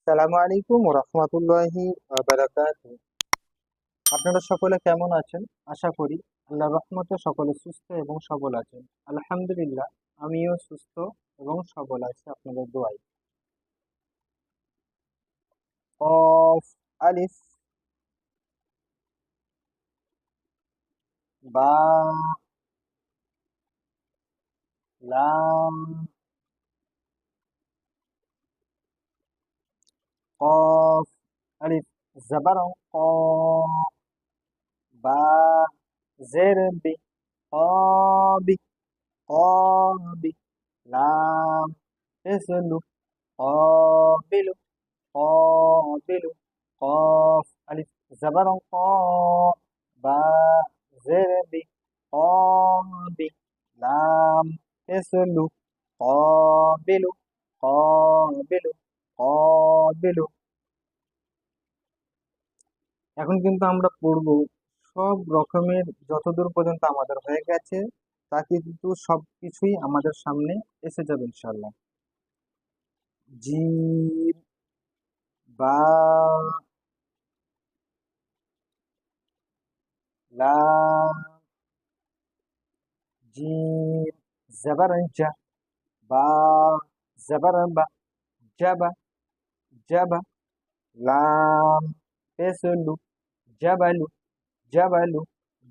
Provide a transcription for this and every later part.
সালামু আলাইকুম রহমতুল্লাহি বারাকাতুহু। আপনারা সকলে কেমন আছেন? আশা করি আল্লাহর রহমতে সকলে সুস্থ এবং সবল আছেন। আলহামদুলিল্লাহ, আমিও সুস্থ এবং সবল আছি আপনাদের দোয়ায়। কফ, আলিফ, বা, লাম, কফ, আলিফ, জবর ক, বা, জের বি, কবি, কবি, লাম, পেসলু, কবিলু, قابل قاف ألف زبر قا با زر بي قابي لام اسلو قابل قابل قابل। এখন কিন্তু আমরা পড়ব সব রকমের যতদূর পর্যন্ত আমাদের হয়ে গেছে তা কিন্তু সবকিছুই আমাদের সামনে এসে যাবে ইনশাল্লাহ। জিম, বা, লাম, جيم زبرجة با زبربا جبا جبا لام تسلو جبل جبل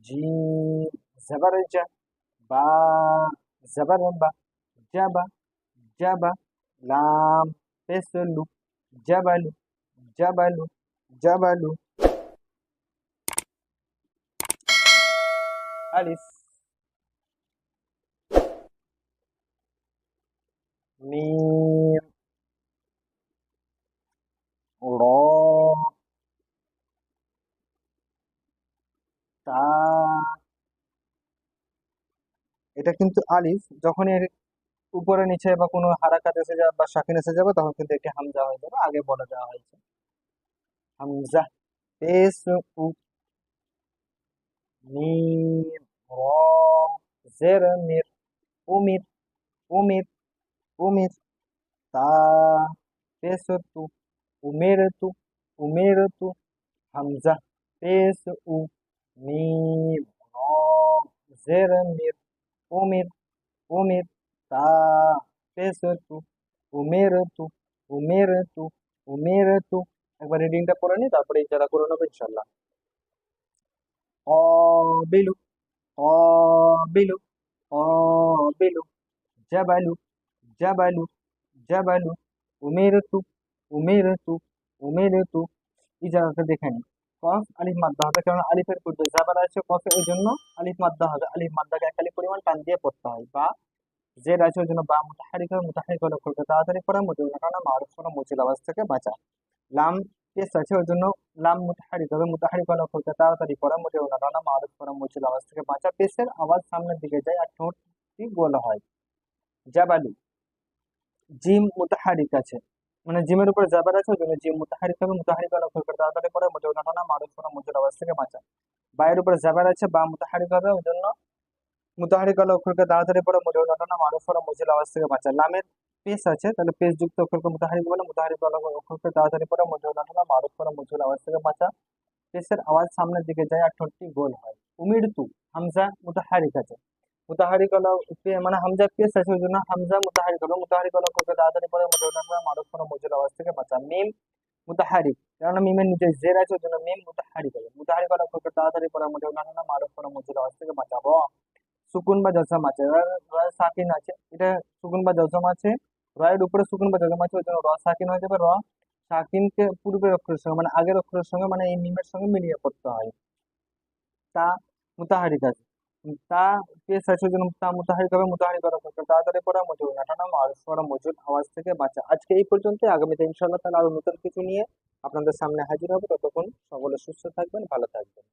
جيم زبرجة با زبربا جبا جبا لام تسلو جبل جبل جبل ألف ميم را তা। এটা কিন্তু আলিফ যখন এর উপরে নিচে বা কোনো হারাকাত এসে যাবে বা সাকিন এসে যাবে তখন কিন্তু এটি হামজা হয়ে যাবে, আগে বলে দেওয়া হয়েছে। হামজা, পেশ, উ, মিম, র, জের, মির, উমির, উমির, উমির, তা, পেশ, তু, উমের, তু, উমের, তু, হামজা, পেশ, উ, মিম, র, জের, মির, উমির, উমির, তা, পেশ, তু, উমের, তু, উমের, তু, উমের, তু। একবার রিডিংটা করে নি, তারপরে ইজারা করে নেবো ইনশাল্লাহ। قابل قابل قابل جبل جبل جبل أمرت أمرت أمرت। ইজারাটা দেখে নিন। কফ আলিফ মাদ্দা হবে, কারণ আলিফের পূর্বে জাবার আছে কফে, ওই জন্য আলিফ মাদ্দা হবে। আলিফ মাদ্দাকে এক আলিফ পরিমাণ টান দিয়ে পড়তে হয়। বা জের আছে ওই জন্য বা মুতাহারিক হবে, মুতাহারিক হলে অক্ষরকে তাড়াতাড়ি পড়া, মুজিব না কারণ মারুফ করা মুজিল আওয়াজ থেকে বাঁচা। লাম পেশ আছে ওই জন্য লাম মুতাহারিক হবে, মুতাহারিক হলে অক্ষরকে তাড়াতাড়ি পড়া, মুজিব না কারণ মারুফ করা মুজিল আওয়াজ থেকে বাঁচা। পেশের আওয়াজ সামনের দিকে যায় আর ঠোঁটটি গোল হয়। জাবালু, জিম মুতাহারিক আছে, মানে জিমের উপরে জাবার আছে ওই জন্য জিম মুতাহারিক হবে, মুতাহারিক হলে অক্ষরকে তাড়াতাড়ি পড়া, মুজিব না কারণ মারুফ করা মুজিল আওয়াজ থেকে বাঁচা। বায়ের উপরে জাবার আছে বা মুতাহারিক হবে ওই জন্য মুতাহারিক হলে অক্ষরকে তাড়াতাড়ি পড়ে, মুজিব না কারণ মারুফ করা মুজিল আওয়াজ থেকে বাঁচা। লামের পেশ আছে, তাহলে পেশ যুক্ত অক্ষরকে মুতাহারিক বলে, মুতাহারিক হলে অক্ষরকে তাড়াতাড়ি পড়ে, মুজিব না কারণ মারুফ করা মুজিল আওয়াজ থেকে বাঁচা। পেশের আওয়াজ সামনের দিকে যায় আর ঠোঁটটি গোল হয়। উমিরতু, হামজা মুতাহারিক আছে, মুতাহারিক হলো মানে হামজা পেশ আছে ওই জন্য হামজা মুতাহারিক হলো, মুতাহারিক হলো অক্ষরকে তাড়াতাড়ি পড়ে, মুজিব না কারণ মারুফ করা মুজিল আওয়াজ থেকে বাঁচা। মিম মুতাহারিক, কারণ মিমের নিচে জের আছে ওই জন্য মিম মুতাহারিক হবে, মুতাহারিক হলো অক্ষরকে তাড়াতাড়ি পড়ে, মুজিব না কারণ মারুফ করা মুজিল আওয়াজ থেকে বাঁচা। র সুকুন বা জজম আছে, সাকিন আছে, এটা সুকুন বা জজম আছে, রয়ের উপরে সুকুন বা জজম আছে ওই জন্য র সাকিন হয়ে যাবে। র সাকিনকে পূর্বের অক্ষরের সঙ্গে মানে আগের অক্ষরের সঙ্গে মানে এই মিমের সঙ্গে মিলিয়ে পড়তে হয়। তা মুতাহারিক আছে, তা পেশ আছে ওই জন্য তা মুতাহারিক হবে, মুতাহারিক করা অক্ষরকে তাড়াতাড়ি পড়া, মজুর নাটানা মারুফ করা মজুর আওয়াজ থেকে বাঁচা। আজকে এই পর্যন্ত, আগামীতে ইনশাআল্লাহ তাহলে আরো নতুন কিছু নিয়ে আপনাদের সামনে হাজির হবে। ততক্ষণ সকলে সুস্থ থাকবেন, ভালো থাকবেন।